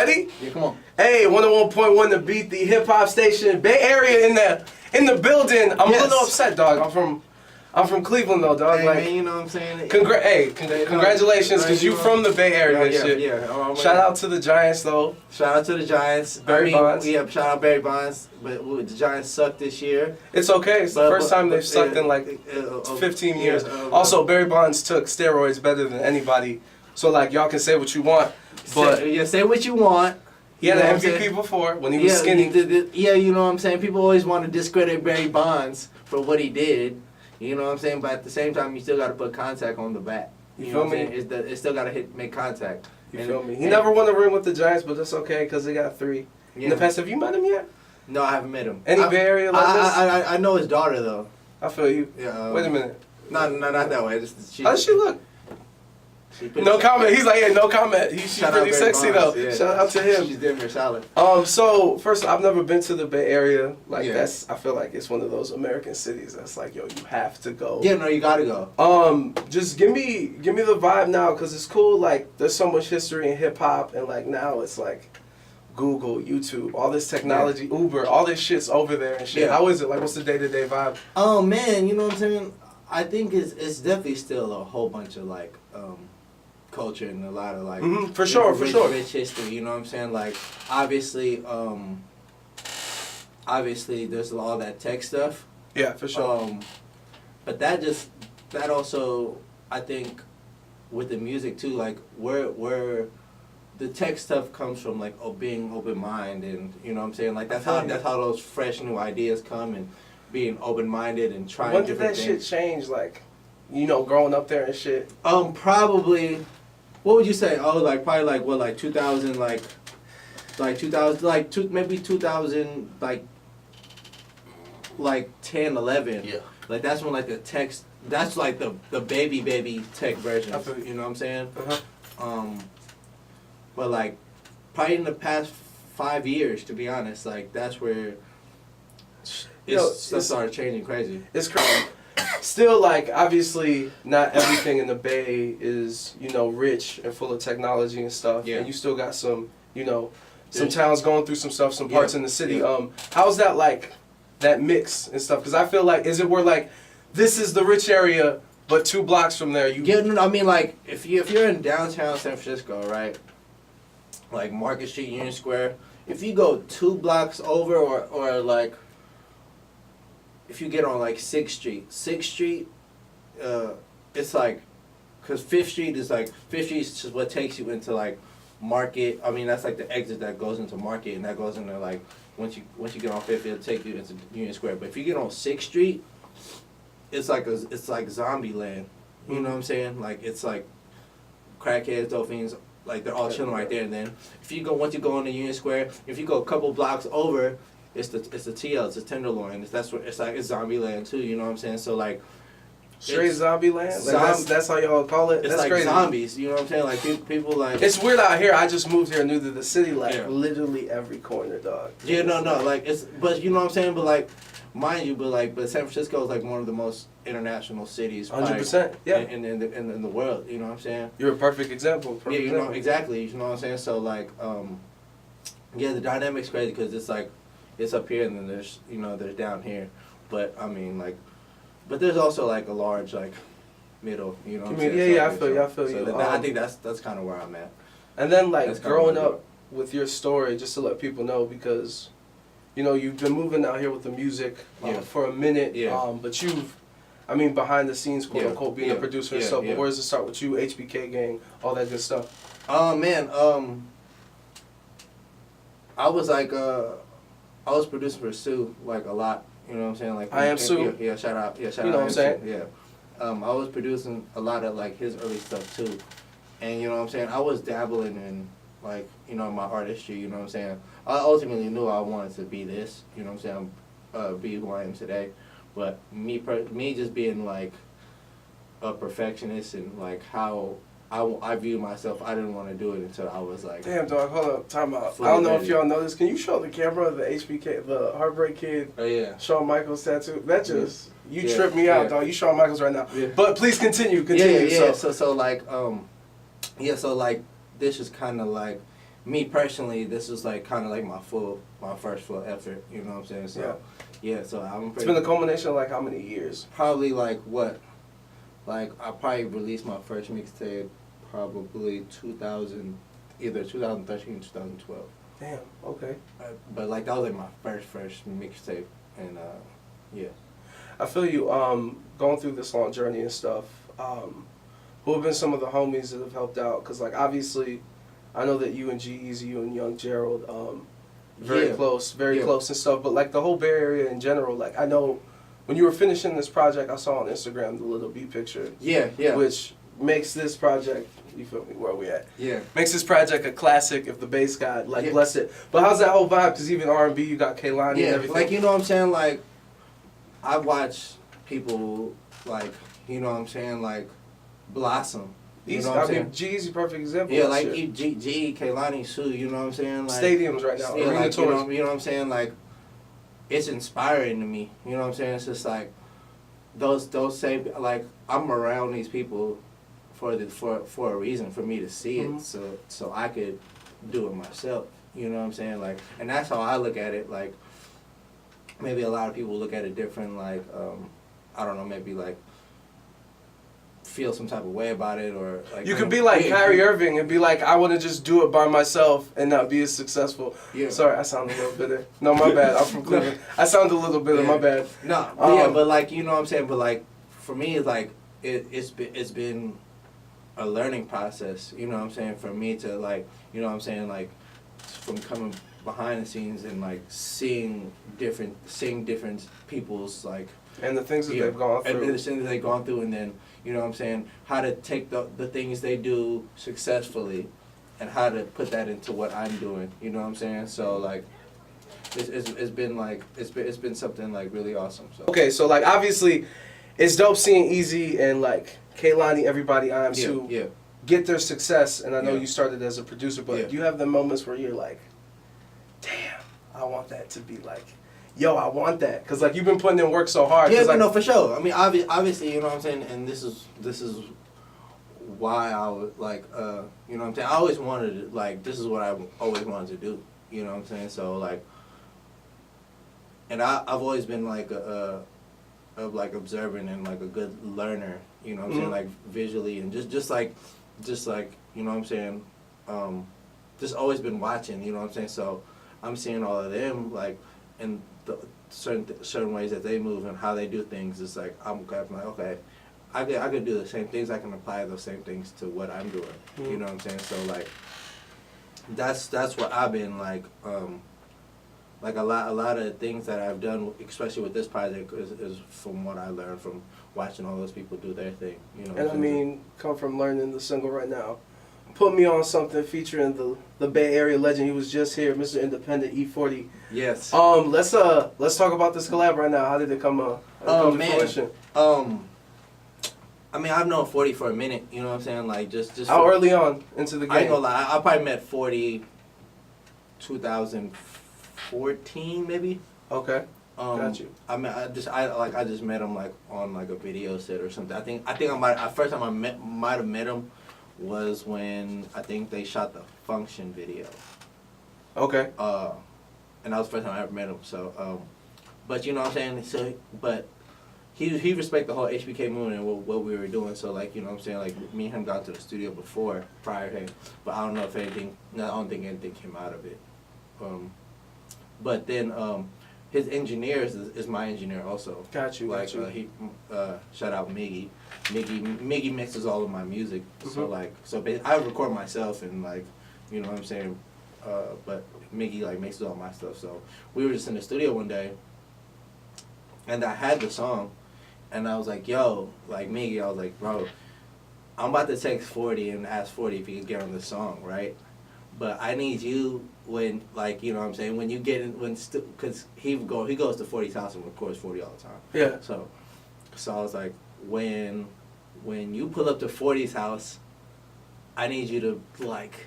Ready? Yeah, come on. Hey, 101.1 to beat the hip hop station, Bay Area in the building. I'm a little upset, dog. I'm from Cleveland though, dog. Hey, like, man, you know what I'm saying? Congratulations, cause you from the Bay Area and shit. Yeah. Shout out to the Giants though. Shout out to the Giants. Barry Bonds. Yeah, shout out Barry Bonds. But the Giants sucked this year. It's okay. It's the first time they've sucked in like 15 years. Also, Barry Bonds took steroids better than anybody. So like y'all can say what you want, but say what you want. He had an MVP before when he was skinny. You know what I'm saying? People always want to discredit Barry Bonds for what he did. You know what I'm saying? But at the same time, you still got to put contact on the bat. You feel me? It's still got to make contact. You feel me? He never won a ring with the Giants, but that's okay because they got 3. In the past, have you met him yet? No, I haven't met him. Any Bay Area like this? I know his daughter though. I feel you. Yeah. Wait a minute. No, not that way. How does she look? No comment. He's like, yeah, no comment. She's pretty sexy though. Yeah. Shout out to him. She's damn near solid. So first, I've never been to the Bay Area. Like I feel like it's one of those American cities that's like, yo, you have to go. Yeah, no, you gotta go. Just give me the vibe now, cause it's cool. Like, there's so much history in hip hop, and like now it's like Google, YouTube, all this technology, Uber, all this shit's over there and shit. Yeah. How is it? Like, what's the day-to-day vibe? Oh man, you know what I'm saying? I think it's definitely still a whole bunch of like culture and a lot of like for sure rich history, you know what I'm saying? Like obviously there's all that tech stuff. Yeah, for sure. But that also, I think with the music too, like where the tech stuff comes from, like being open minded, and you know what I'm saying? Like that's how those fresh new ideas come, and being open minded and trying different things. When did that shit change, like, you know, growing up there and shit? Probably. What would you say? Oh, like probably like what, like 2000, like 2000, maybe 2000, like 10, 11. Yeah. Like that's when like the text. That's like the baby tech version. You know what I'm saying? But like probably in the past 5 years, to be honest, like that's where it started changing crazy. It's crazy. Still, like, obviously, not everything in the Bay is, you know, rich and full of technology and stuff. Yeah. And you still got some, you know, some towns going through some stuff, some parts in the city. How's that, like, that mix and stuff? Because I feel like, is it where, like, this is the rich area, but 2 blocks from there, you... Yeah, I mean, like, if you're in downtown San Francisco, right, like Market Street, Union Square, if you go 2 blocks over or like... If you get on like 6th Street, it's like, cause 5th Street is just what takes you into like Market. I mean, that's like the exit that goes into Market, and that goes into like, once you get on 5th, it'll take you into Union Square. But if you get on 6th Street, it's like zombie land. You know what I'm saying? Like it's like crackheads, dolphins, like they're all chilling right there. And then once you go into Union Square, if you go a couple blocks over, it's the TL, it's the Tenderloin. It's zombie land too. You know what I'm saying? So like, straight zombie land. Like that's how y'all call it. It's that's like crazy. Zombies. You know what I'm saying? Like people like. It's weird out here. I just moved here new to the city. Like literally every corner, dog. Yeah, no. Like but you know what I'm saying? But like, mind you, but San Francisco is like one of the most international cities. 100%. Yeah. In the world. You know what I'm saying? You're a perfect example. Yeah, you know exactly. You know what I'm saying? So like, yeah, the dynamic's crazy because it's like. It's up here and then there's down here, but I mean like, but there's also like a large like middle, you know what I'm saying? Yeah, I feel you. I think that's kind of where I'm at. And then like growing up with your story, just to let people know, because, you know, you've been moving out here with the music for a minute, but I mean behind the scenes, quote unquote, being a producer and stuff, but where does it start with you, HBK gang, all that good stuff? Oh man, I was like I was producing for Sue like a lot, you know what I'm saying? Like Iamsu. Yeah, shout out. You know what I'm saying? Yeah. I was producing a lot of like his early stuff too. And you know what I'm saying? I was dabbling in like, you know, my artistry, you know what I'm saying? I ultimately knew I wanted to be this, you know what I'm saying? Be who I am today. But me just being like a perfectionist and like how I view myself, I didn't want to do it until I was like... Damn, dog, hold up, time out. I don't know if y'all know this. Can you show the camera the HBK, the Heartbreak Kid, Shawn Michaels tattoo? That just, you tripped me out, dog. You Shawn Michaels right now. Yeah. But please continue. Yeah. So like, so like, this is kind of like, me personally, this is like kind of like my first full effort. You know what I'm saying? So yeah, so I'm. It's been a culmination of like how many years? Probably like what? Like I probably released my first mixtape probably 2000, either 2013 or 2012. Damn. Okay. But like that was like my first mixtape, and yeah. I feel you. Going through this long journey and stuff. Who have been some of the homies that have helped out? Because like obviously, I know that you and G-Eazy, you and Young Gerald, very close and stuff. But like the whole Bay Area in general, like I know when you were finishing this project, I saw on Instagram the little beat picture. Yeah. Which makes this project, you feel me, where we at? Yeah. Makes this project a classic if the bass god, like, bless it. But how's that whole vibe? Because even R&B, you got Kehlani and everything. Like, you know what I'm saying? Like, I watch people, like, you know what I'm saying, like, blossom. You know what I'm saying? G-Eazy, perfect example. Yeah, like, G, Kehlani, Sue, you know what I'm saying? Like, stadiums right now, arena like, tours. You know what I'm saying? Like, it's inspiring to me. You know what I'm saying? It's just like, those same, like, I'm around these people for a reason, for me to see it, so I could do it myself. You know what I'm saying? Like, and that's how I look at it. Like, maybe a lot of people look at it different. Like, I don't know, maybe like feel some type of way about it, or like you could be like Kyrie Irving and be like, I want to just do it by myself and not be as successful. Yeah. Sorry, I sound a little bitter. No, my bad. I'm from Cleveland. I sound a little bitter. My bad. No, but like, you know what I'm saying. But like, for me, like it's been a learning process, you know what I'm saying, for me to like, you know what I'm saying, like, from coming behind the scenes and like seeing different people's like, and the things that they've gone through, and the things that they've gone through, and then, you know what I'm saying, how to take the things they do successfully and how to put that into what I'm doing, you know what I'm saying. So like, it's been something like really awesome. So okay, so like obviously it's dope seeing Eazy and like Kehlani, everybody, Iamsu, get their success, and I know you started as a producer, but do you have the moments where you're like, damn, I want that to be like, yo, I want that, because like you've been putting in work so hard. Yeah, like, no, for sure. I mean, obviously, you know what I'm saying, and this is why I would like, you know what I'm saying. I always wanted to, like, this is what I always wanted to do. You know what I'm saying. So like, and I've always been like of like observant and like a good learner, you know what I'm saying, like visually, and just like you know what I'm saying, just always been watching, you know what I'm saying. So I'm seeing all of them like in the certain ways that they move and how they do things. It's like I'm like, okay, I could do the same things. I can apply those same things to what I'm doing. You know what I'm saying. So like that's what I've been like. Like a lot of things that I've done, especially with this project, is from what I learned from watching all those people do their thing. You know. And I mean, come from learning the single right now. Put me on something featuring the Bay Area legend. He was just here, Mr. Independent E40. Yes. Let's talk about this collab right now. How did it come to fruition? I mean, I've known 40 for a minute. You know what I'm saying? Like just how early on into the game? I ain't gonna lie. I probably met 40, 2014 maybe. Okay. Got you. I just met him like on like a video set or something. I think first time I might have met him was when I think they shot the Function video. Okay. And that was the first time I ever met him. So, but you know what I'm saying. So, but he respect the whole HBK movement and what we were doing. So like, you know what I'm saying. Like me and him got to the studio prior to him, but I don't know if anything. No, I don't think anything came out of it. But then his engineer is my engineer also. Got you. Like he shout out Miggy. Miggy mixes all of my music. So like I record myself and like, you know what I'm saying. But Miggy like mixes all my stuff. So we were just in the studio one day, and I had the song, and I was like, yo, like Miggy, I was like, bro, I'm about to text 40 and ask 40 if he could get on the song, right? But I need you when, like, you know what I'm saying, when you get in, because he goes to 40's house and records 40 all the time. Yeah. So I was like, when you pull up to 40's house, I need you to, like,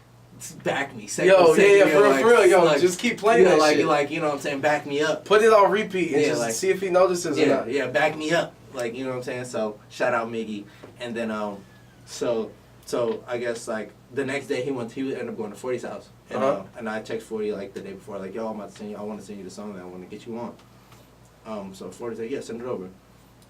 back me. For real, yo, like, just keep playing that shit. Like, you know what I'm saying, back me up. Put it on repeat and just like, see if he notices or not. Yeah, back me up. Like, you know what I'm saying? So, shout out Miggy. And then, so So I guess like the next day he ended up going to 40's house, and I text 40 like the day before, like, yo, I want to send you the song that I want to get you on. So 40 said, yeah, send it over.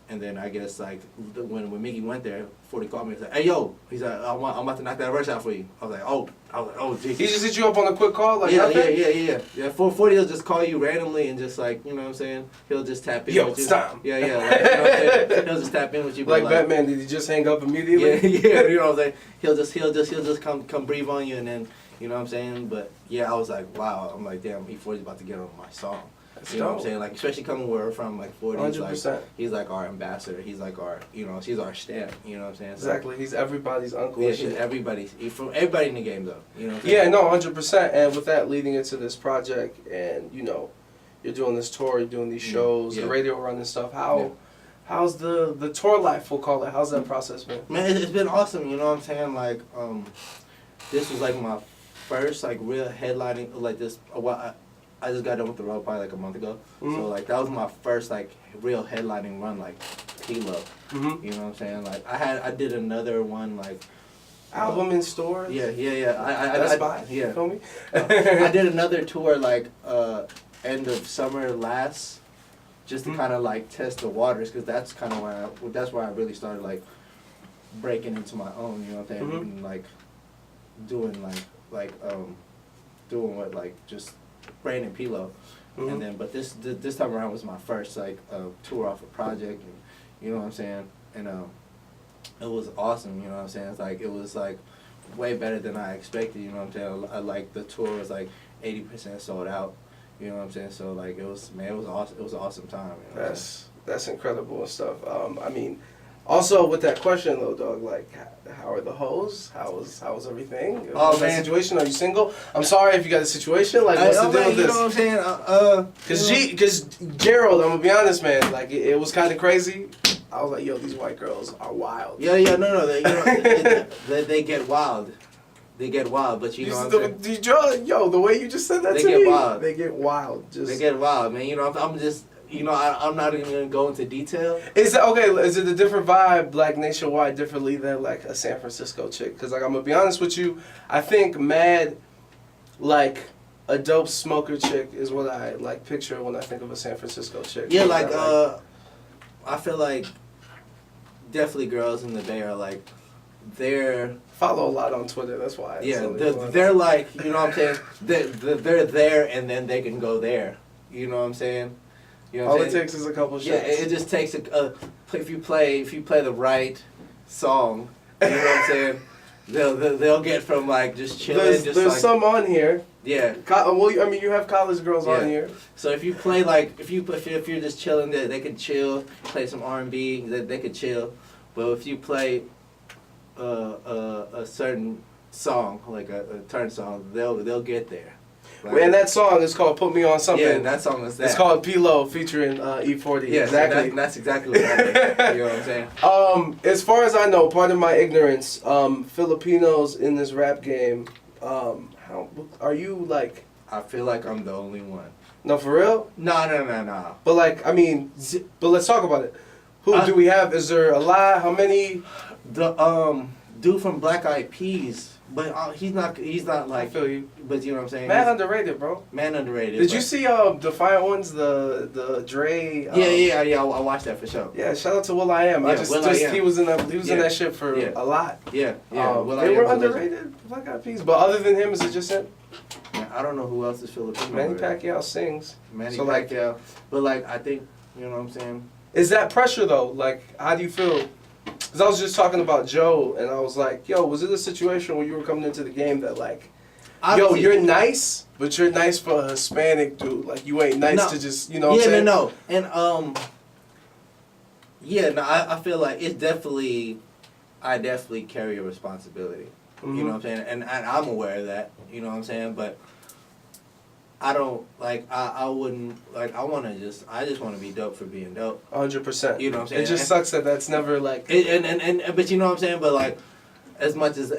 And then I guess like when Miggy went there, 40 called me and said, hey yo, he's like, I'm about to knock that verse out for you. I was like, oh, geez. He just hit you up on a quick call, like Yeah. 40 will just call you randomly and just like, you know what I'm saying? He'll just tap in. Yo, with you. stop. Yeah. Like, you know what I'm saying? He'll just tap in with you. Like Batman, did he just hang up immediately? Yeah. You know what I'm saying? He'll just come breathe on you, and then, you know what I'm saying? But yeah, I was like, wow. I'm like, damn, E40's about to get on my song. You know what I'm saying? Like, especially coming where we're from, like 40, he's like our ambassador. He's like our, he's our stamp. You know what I'm saying? So, exactly. He's everybody's uncle. Yeah, he's everybody's in the game, though. You know what I'm saying? Yeah, no, 100%. And with that leading into this project, and you're doing this tour, you're doing these shows, the radio run and stuff. How's the tour life? We'll call it. How's that process been? Man, it's been awesome. You know what I'm saying? Like, this was like my first like real headlining like this. I just got done with the road probably like a month ago. So like that was my first like real headlining run like P-Lo. You know what I'm saying? Like I did another one like album in stores. Yeah. That's fine. Yeah. You feel me? I did another tour like end of summer last, just to kind of like test the waters, because that's kind of where I really started like breaking into my own. You know what I'm saying? And, like doing doing what like just Brandon P-Lo. And then but this time around was my first like tour off a project, and you know what I'm saying, and it was awesome. You know what I'm saying? It's like it was like way better than I expected. You know what I'm saying? I like the tour was like 80% sold out. You know what I'm saying? So like it was awesome. It was an awesome time. You know that's incredible and stuff. I mean, also with that question though, dog, like how are the hoes? How's everything? Oh man, situation? Are you single? I'm sorry if you got a situation. Like what's the deal with this? You know what I'm saying? Cause Gerald, I'm gonna be honest, man. Like it was kind of crazy. I was like, yo, these white girls are wild. Yeah, no, they get wild. They get wild, but you know what I'm saying? Yo, the way you just said that they to me. They get wild. They get wild. They get wild, man. You know, I'm just, I'm not even gonna go into detail. Is it a different vibe, like nationwide, differently than like a San Francisco chick? Because like I'm gonna be honest with you, I think mad, like a dope smoker chick is what I like picture when I think of a San Francisco chick. Yeah, I feel like definitely girls in the Bay are like they're follow a lot on Twitter. That's why. They're like, you know what I'm saying? They're there, and then they can go there. You know what I'm saying? You know what All it takes is a couple shots. Yeah, it just takes if you play the right song, you know what I'm saying? They'll get from like just chilling. There's like, some on here. Yeah. Well, I mean, you have college girls on here. So if you play like if you're just chilling, they can chill. Play some R&B, they could chill. But if you play a certain song, like a turn song, they'll get there. Right? And that song is called "Put Me on Something." Yeah, that song is that. It's called P-Lo featuring E40. Yeah, exactly. So that's exactly what that is. You know what I'm saying? As far as I know, pardon my ignorance, Filipinos in this rap game, how are you like? I feel like I'm the only one. No, for real? No. But like, I mean, but let's talk about it. Who do we have? Is there a lot? How many? The dude from Black Eyed Peas, but he's not like. I feel you. But you know what I'm saying? Man underrated, bro. Man underrated. Did you see the Fire Ones, the Dre? Yeah. I watched that for sure. Yeah, shout out to Will.i.am. Yeah, he was in that shit for a lot. Yeah. They were underrated, Black Eyed Peas. But other than him, is it just him? Man, I don't know who else is Filipino. Manny Pacquiao sings. Manny Pacquiao. But like, I think, you know what I'm saying? Is that pressure though? Like, how do you feel? Because I was just talking about Joe, and I was like, yo, was it a situation where you were coming into the game that like, yo, you're nice, but you're nice for a Hispanic dude. Like, you ain't nice to just, you know what I'm saying? No. And, I feel like it's definitely, I definitely carry a responsibility. You know what I'm saying? And I'm aware of that, you know what I'm saying? But I don't, like, I wouldn't, like, I just want to be dope for being dope. 100%. You know what I'm saying? It just sucks that that's never, like... But you know what I'm saying? But, like, as much as